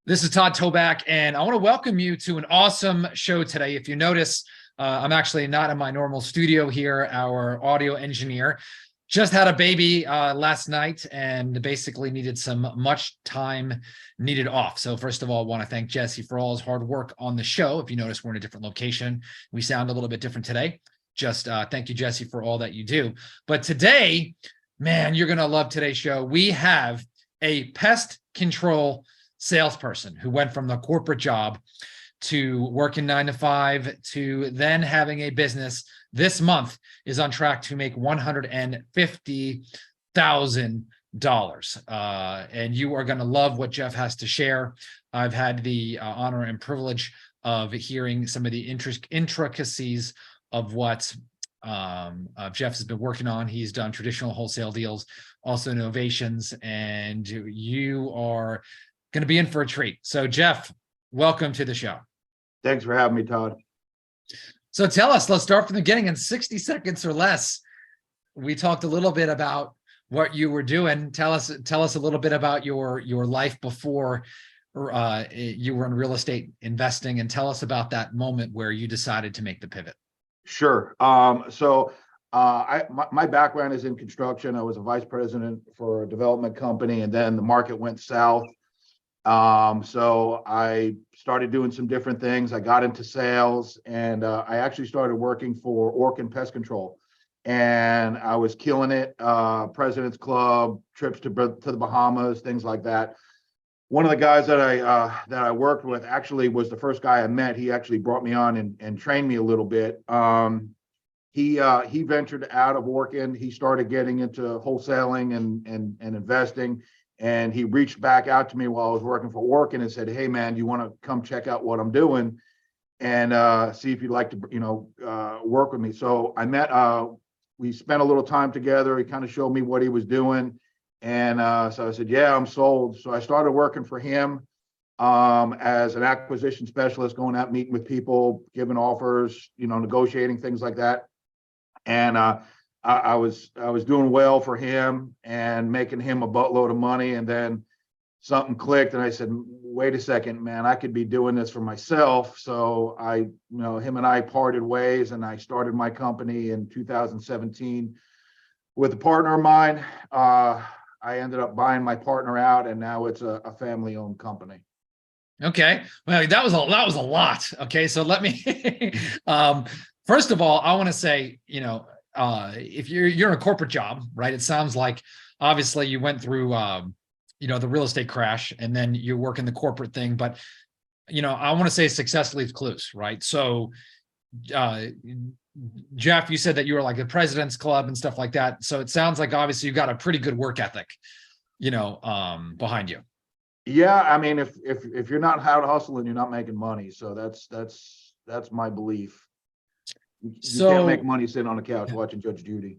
This is Todd Toback, and I want to welcome you to an awesome show today. If you notice, I'm actually not in my normal studio here. Our audio engineer just had a baby last night and basically needed some much time needed off. So first of all, I want to thank Jesse for all his hard work on the show. If you notice, we're in a different location. We sound a little bit different today. Just thank you, Jesse, for all that you do. But today, man, you're going to love today's show. We have a pest control salesperson who went from the corporate job to working 9 to 5 to then having a business. This month is on track to make $150,000. And you are going to love what Jeff has to share. I've had the honor and privilege of hearing some of the intricacies of what Jeff has been working on. He's done traditional wholesale deals, also innovations, and you are going to be in for a treat. So Jeff, welcome to the show. Thanks for having me, Todd. So tell us, let's start from the beginning in 60 seconds or less. We talked a little bit about what you were doing. Tell us a little bit about your life before you were in real estate investing, and tell us about that moment where you decided to make the pivot. Sure. My background is in construction. I was a vice president for a development company, and then the market went south. So I started doing some different things. I got into sales, and I actually started working for Orkin Pest Control, and I was killing it. President's Club, trips to the Bahamas, things like that. One of the guys that I worked with actually was the first guy I met. He actually brought me on and trained me a little bit. He ventured out of Orkin. He started getting into wholesaling and investing. And he reached back out to me while I was working for Orkin and said, "Hey man, you want to come check out what I'm doing and see if you'd like to, work with me?" So I met. We spent a little time together. He kind of showed me what he was doing, and so I said, "Yeah, I'm sold." So I started working for him as an acquisition specialist, going out meeting with people, giving offers, negotiating things like that, and I was doing well for him and making him a buttload of money. And then something clicked and I said, "Wait a second, man, I could be doing this for myself." So him and I parted ways, and I started my company in 2017 with a partner of mine. I ended up buying my partner out, and now it's a family-owned company. Okay. Well, that was a lot. Okay. So let me, first of all, I want to say, if you're in a corporate job, right? It sounds like obviously you went through, the real estate crash, and then you work in the corporate thing, but, I want to say success leaves clues, right? So, Jeff, you said that you were like the President's Club and stuff like that. So it sounds like obviously you got a pretty good work ethic, behind you. Yeah. I mean, if you're not out hustling, you're not making money. So that's my belief. You can't make money sitting on the couch watching Judge Judy.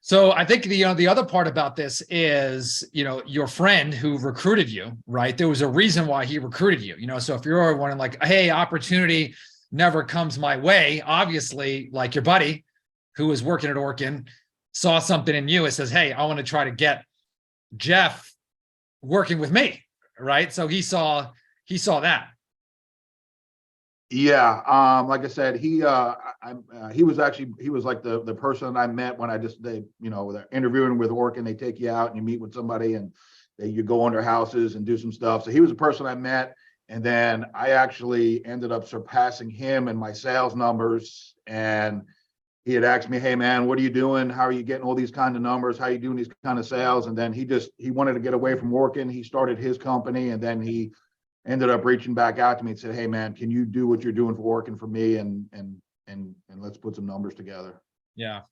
So I think the other part about this is, your friend who recruited you, right? There was a reason why he recruited you, so if you're wondering like, hey, opportunity never comes my way, obviously, like your buddy who was working at Orkin saw something in you and says, "Hey, I want to try to get Jeff working with me," right? So he saw that. Yeah, like I said, he was like the person I met when they're interviewing with Orkin. They take you out and you meet with somebody, and you go under houses and do some stuff. So he was a person I met, and then I actually ended up surpassing him in my sales numbers. And he had asked me, "Hey man, what are you doing? How are you getting all these kind of numbers? How are you doing these kind of sales?" And then he wanted to get away from Orkin. He started his company, and then he ended up reaching back out to me and said, "Hey man, can you do what you're doing for Orkin for me, and let's put some numbers together." Yeah.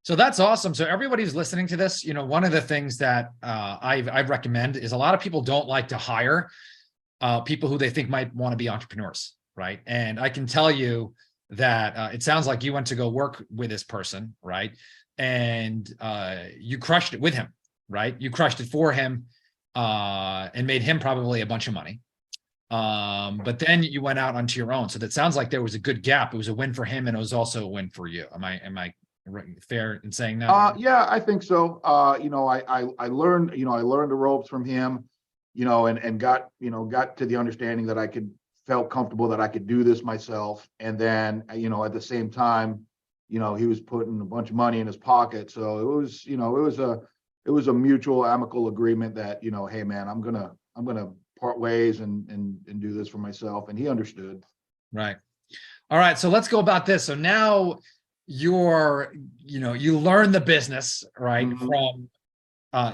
So that's awesome. So everybody's listening to this, one of the things that I recommend is a lot of people don't like to hire people who they think might want to be entrepreneurs, right? And I can tell you that it sounds like you went to go work with this person, right? And you crushed it with him, right? You crushed it for him. And made him probably a bunch of money. But then you went out onto your own. So that sounds like there was a good gap. It was a win for him, and it was also a win for you. Am I fair in saying that? Yeah, I think so. I learned the ropes from him. and got to the understanding that felt comfortable that I could do this myself. And then, at the same time, he was putting a bunch of money in his pocket. So it was a mutual amicable agreement that, hey man, I'm gonna part ways and do this for myself. And he understood. Right. All right. So let's go about this. So now you learn the business, right, from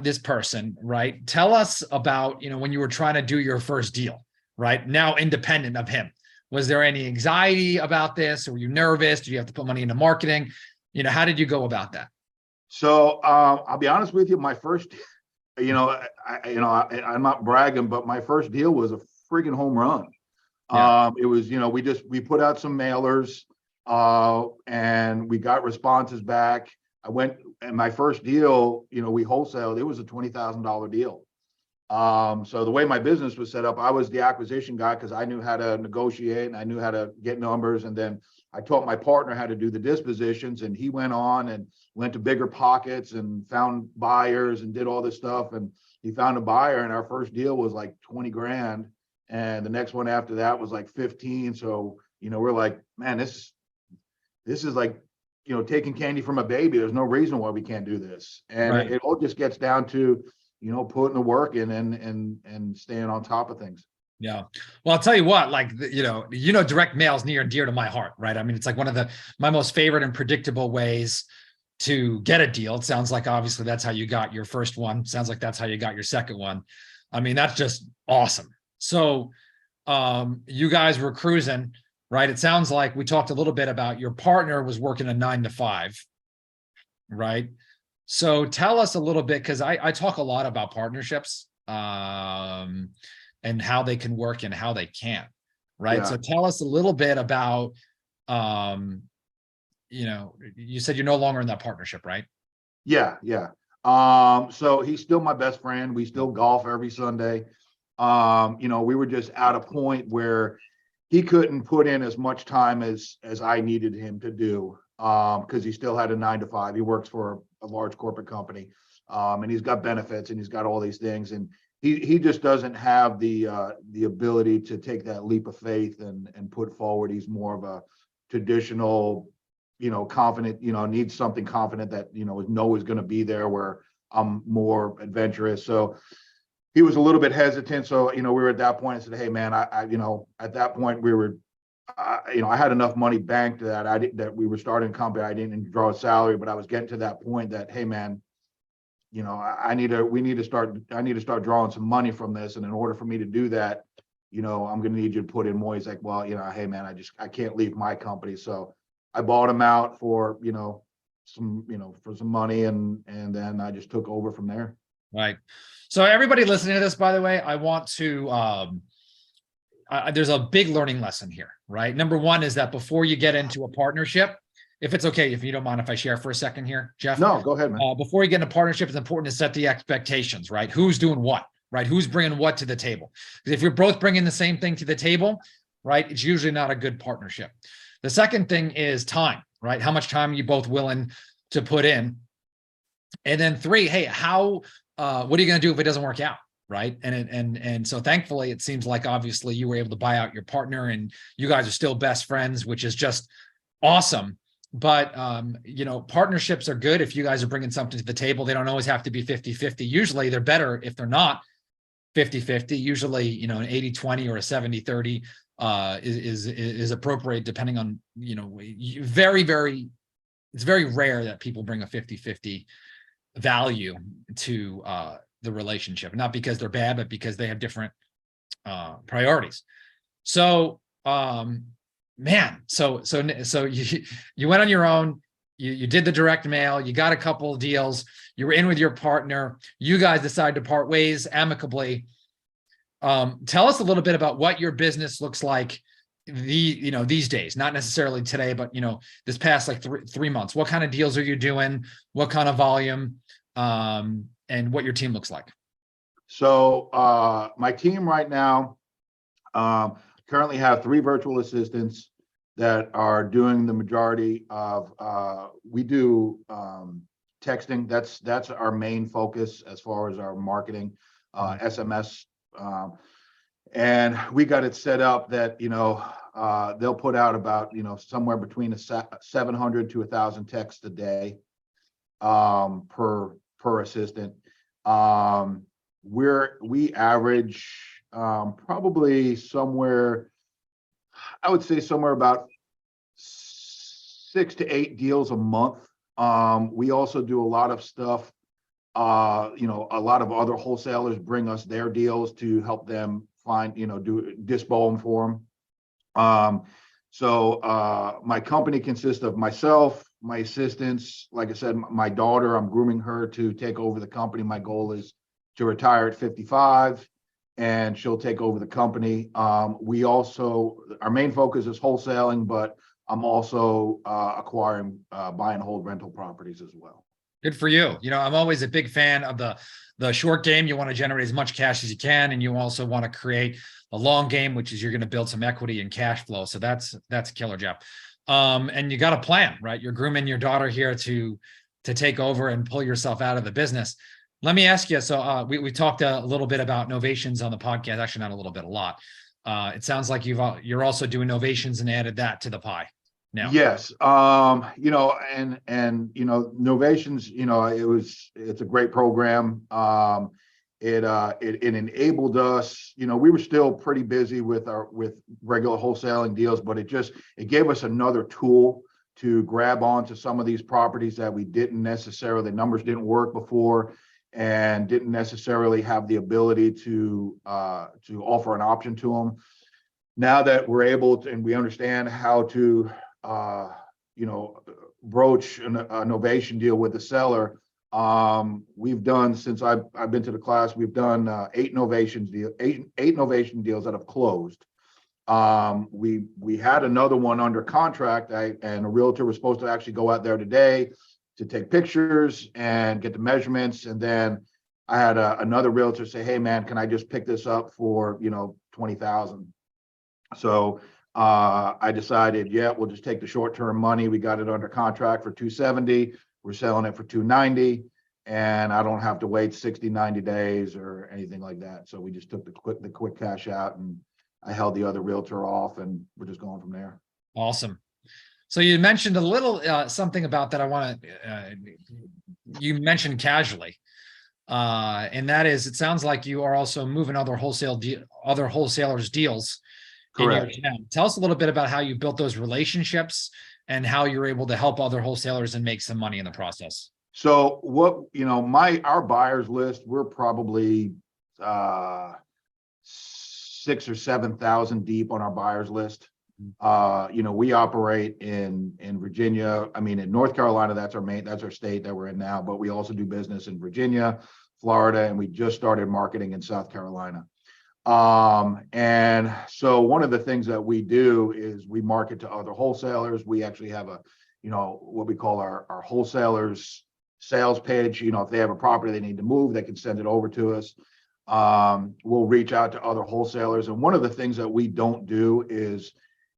this person, right? Tell us about, when you were trying to do your first deal, right? Now independent of him. Was there any anxiety about this? Or were you nervous? Do you have to put money into marketing? How did you go about that? So I'll be honest with you, my first, I'm not bragging, but my first deal was a freaking home run. Yeah. It was, we put out some mailers and we got responses back. I went, and my first deal, we wholesaled, it was a $20,000 deal. So the way my business was set up, I was the acquisition guy because I knew how to negotiate and I knew how to get numbers. And then I taught my partner how to do the dispositions, and he went on and went to bigger pockets and found buyers and did all this stuff. And he found a buyer, and our first deal was like 20 grand. And the next one after that was like 15. So, we're like, man, this is like, taking candy from a baby. There's no reason why we can't do this. And Right. it all just gets down to, putting the work in and staying on top of things. Yeah. Well, I'll tell you what, like, direct mail is near and dear to my heart, right? I mean, it's like one of my most favorite and predictable ways to get a deal. It sounds like obviously that's how you got your first one. Sounds like that's how you got your second one. I mean, that's just awesome. So you guys were cruising, right? It sounds like we talked a little bit about your partner was working a 9 to 5, right? So tell us a little bit, because I talk a lot about partnerships and how they can work and how they can't, right? Yeah. So tell us a little bit about, you said you're no longer in that partnership, right? Yeah. So he's still my best friend. We still golf every Sunday. We were just at a point where he couldn't put in as much time as I needed him to do, because he still had a 9 to 5. He works for a large corporate company, and he's got benefits and he's got all these things, and he just doesn't have the ability to take that leap of faith and put forward. He's more of a traditional, confident, needs something confident that is going to be there, where I'm more adventurous. So he was a little bit hesitant. So, we were at that point. I said, hey man, I at that point we were, I had enough money banked that we were starting a company. I didn't draw a salary, but I was getting to that point that, hey man, I need to start drawing some money from this. And in order for me to do that, I'm going to need you to put in more. He's like, well, hey man, I can't leave my company. So I bought him out for, some money, and then I just took over from there. Right. So everybody listening to this, by the way, I want to, there's a big learning lesson here, right? Number one is that before you get into a partnership, if it's okay, if you don't mind if I share for a second here, Jeff. No, go ahead, man. Before you get into partnership, it's important to set the expectations, right? Who's doing what, right? Who's bringing what to the table? Because if you're both bringing the same thing to the table, right, it's usually not a good partnership. The second thing is time, right? How much time are you both willing to put in? And then 3, hey, what are you going to do if it doesn't work out? Right. And so thankfully, it seems like obviously you were able to buy out your partner and you guys are still best friends, which is just awesome. But, partnerships are good if you guys are bringing something to the table. They don't always have to be 50-50. Usually they're better if they're not 50-50. Usually, an 80-20 or a 70-30 is appropriate depending on, it's very rare that people bring a 50-50 value to the relationship, not because they're bad, but because they have different priorities. So man, so you went on your own, you did the direct mail, you got a couple of deals, you were in with your partner, you guys decided to part ways amicably. Tell us a little bit about what your business looks like these days, not necessarily today, but this past like 3 months. What kind of deals are you doing? What kind of volume? And what your team looks like. So my team right now currently have 3 virtual assistants that are doing the majority of, we do texting. That's our main focus as far as our marketing, SMS And we got it set up that, they'll put out about, somewhere between 700 to 1,000 texts a day per assistant. We average probably somewhere, I would say somewhere about 6 to 8 deals a month. We also do a lot of stuff. A lot of other wholesalers bring us their deals to help them find, do dispo them for them. So my company consists of myself, my assistants, like I said, my daughter. I'm grooming her to take over the company. My goal is to retire at 55, and she'll take over the company. We also, our main focus is wholesaling, but I'm also acquiring buy and hold rental properties as well. Good for you. I'm always a big fan of the short game. You want to generate as much cash as you can, and you also want to create a long game, which is you're going to build some equity and cash flow. So that's a killer, Jeff. And you got a plan, right? You're grooming your daughter here to take over and pull yourself out of the business. Let me ask you. So we talked a little bit about novations on the podcast. Actually, not a little bit, a lot. It sounds like you're also doing novations and added that to the pie now. Yes. And novations, it's a great program. It enabled us, we were still pretty busy with regular wholesaling deals, but it gave us another tool to grab onto some of these properties that we didn't necessarily, the numbers didn't work before and didn't necessarily have the ability to offer an option to them. Now that we're able to, and we understand how to, broach a novation deal with the seller. We've done, since I've been to the class, we've done 8 novation deals that have closed. We had another one under contract, and a realtor was supposed to actually go out there today to take pictures and get the measurements. And then I had another realtor say, "Hey man, can I just pick this up for, 20,000?" So I decided, yeah, we'll just take the short-term money. We got it under contract for 270. We're selling it for 290, and I don't have to wait 60, 90 days or anything like that. So we just took the quick cash out, and I held the other realtor off, and we're just going from there. Awesome. So you mentioned a little something about that. I want to, you mentioned casually, and that is, it sounds like you are also moving other wholesalers deals. Correct. In your town. Tell us a little bit about how you built those relationships and how you're able to help other wholesalers and make some money in the process. So our buyers list, we're probably 6,000 or 7,000 deep on our buyers list. We operate in Virginia. I mean, in North Carolina, that's our state that we're in now, but we also do business in Virginia, Florida, and we just started marketing in South Carolina. And so one of the things that we do is we market to other wholesalers. We actually have what we call our wholesalers sales page. If they have a property they need to move, they can send it over to us. We'll reach out to other wholesalers. And one of the things that we don't do is,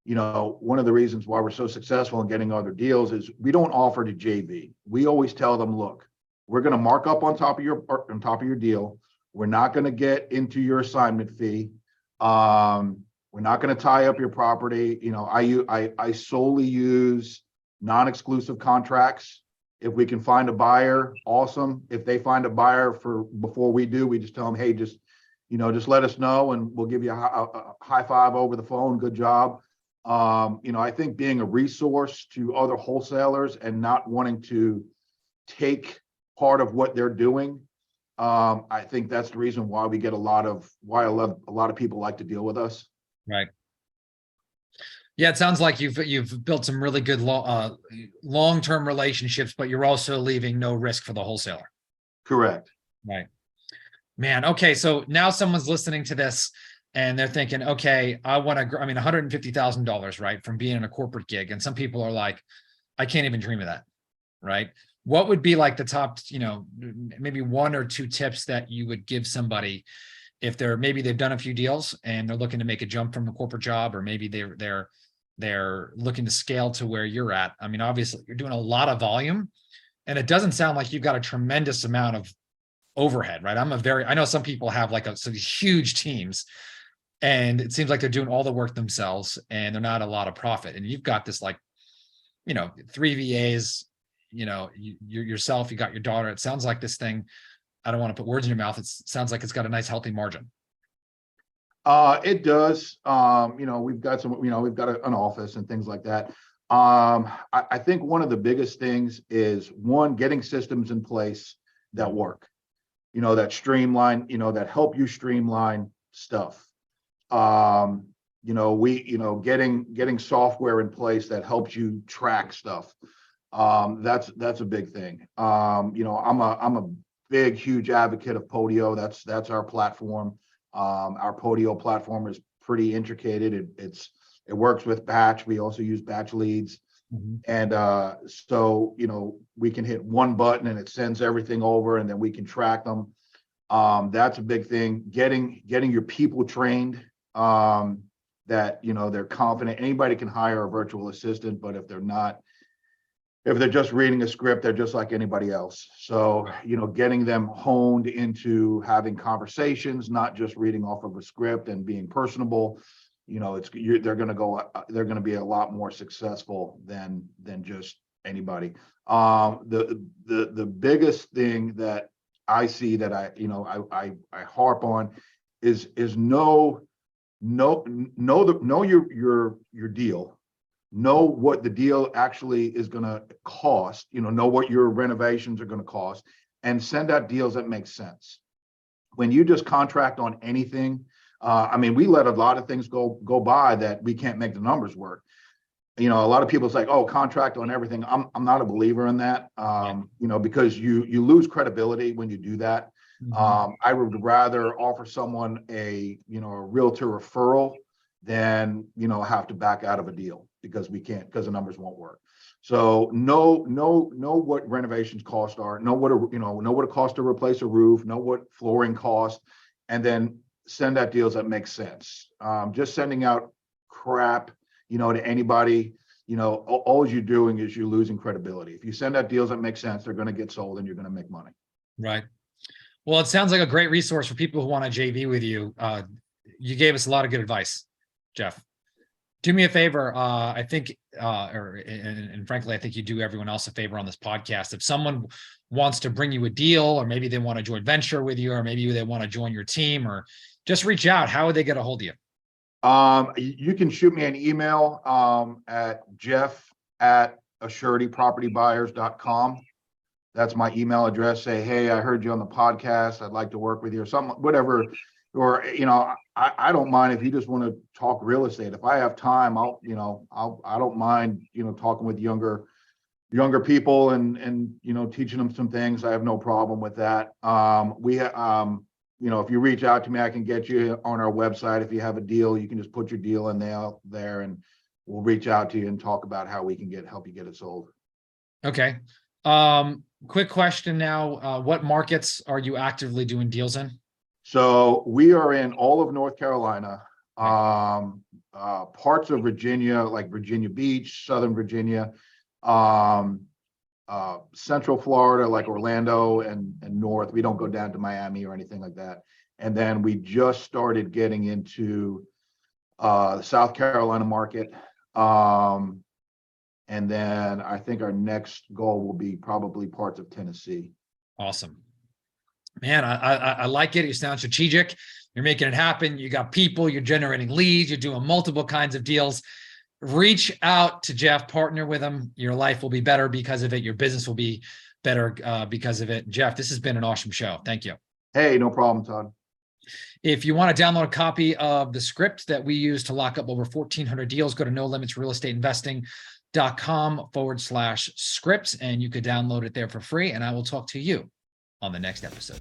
one of the reasons why we're so successful in getting other deals is we don't offer to JV. We always tell them, look, we're going to mark up on top of your deal. We're not going to get into your assignment fee. We're not going to tie up your property. I solely use non-exclusive contracts. If we can find a buyer, awesome. If they find a buyer before we do, we just tell them, hey, just let us know and we'll give you a high five over the phone. Good job. I think being a resource to other wholesalers and not wanting to take part of what they're doing, I think that's the reason why we get a lot of people like to deal with us. Right. Yeah, it sounds like you've built some really good long-term relationships, but you're also leaving no risk for the wholesaler. Correct. Right. Man, okay, so now someone's listening to this and they're thinking, okay, $150,000, right, from being in a corporate gig. And some people are like, I can't even dream of that, right? What would be like the top, maybe 1 or 2 tips that you would give somebody if maybe they've done a few deals and they're looking to make a jump from a corporate job, or maybe they're looking to scale to where you're at? I mean, obviously you're doing a lot of volume, and it doesn't sound like you've got a tremendous amount of overhead, right? I know some people have like some huge teams, and it seems like they're doing all the work themselves and they're not a lot of profit. And you've got this, like, 3 VAs, you yourself, you got your daughter. It sounds like this thing, I don't want to put words in your mouth. It sounds like it's got a nice, healthy margin. It does. We've got an office and things like that. I think one of the biggest things is, one, getting systems in place that work, that streamline, that help you streamline stuff. Getting software in place that helps you track stuff. That's a big thing. I'm a big, huge advocate of Podio. That's our platform. Our Podio platform is pretty intricated. It works with batch. We also use batch leads. And so we can hit one button and it sends everything over, and then we can track them. That's a big thing. Getting your people trained, that they're confident. Anybody can hire a virtual assistant, but if they're just reading a script, they're just like anybody else. So getting them honed into having conversations, not just reading off of a script and being personable. They're going to be a lot more successful than just anybody. The biggest thing that I see that I harp on is know your deal. Know what the deal actually is going to cost. Know what your renovations are going to cost, and send out deals that make sense. When you just contract on anything, we let a lot of things go by that we can't make the numbers work. A lot of people say, "Oh, contract on everything." I'm not a believer in that. Because you lose credibility when you do that. I would rather offer someone a realtor referral than have to back out of a deal because the numbers won't work. So know what renovations costs are. Know what it costs to replace a roof. Know what flooring costs, and then send out deals that make sense. Just sending out crap, to anybody, all you're doing is you're losing credibility. If you send out deals that make sense, they're going to get sold and you're going to make money. Right. Well, it sounds like a great resource for people who want to JV with you. You gave us a lot of good advice, Jeff. Do me a favor. I think, and frankly, I think you do everyone else a favor on this podcast. If someone wants to bring you a deal, or maybe they want to join venture with you, or maybe they want to join your team, or just reach out, how would they get a hold of you? You can shoot me an email at jeff@assuritypropertybuyers.com. That's my email address. Say, hey, I heard you on the podcast. I'd like to work with you, or something, whatever. Or, I don't mind if you just want to talk real estate. If I have time, I don't mind, talking with younger people and teaching them some things. I have no problem with that. If you reach out to me, I can get you on our website. If you have a deal, you can just put your deal in there and we'll reach out to you and talk about how we can help you get it sold. Okay. Quick question now. What markets are you actively doing deals in? So we are in all of North Carolina, parts of Virginia, like Virginia Beach, Southern Virginia, Central Florida, like Orlando and North. We don't go down to Miami or anything like that. And then we just started getting into the South Carolina market. And then I think our next goal will be probably parts of Tennessee. Awesome. Man, I like it. You sound strategic. You're making it happen. You got people, you're generating leads, you're doing multiple kinds of deals. Reach out to Jeff, partner with him. Your life will be better because of it. Your business will be better because of it. Jeff, this has been an awesome show. Thank you. Hey, no problem, Todd. If you want to download a copy of the script that we use to lock up over 1,400 deals, go to nolimitsrealestateinvesting.com/scripts, and you could download it there for free. And I will talk to you on the next episode.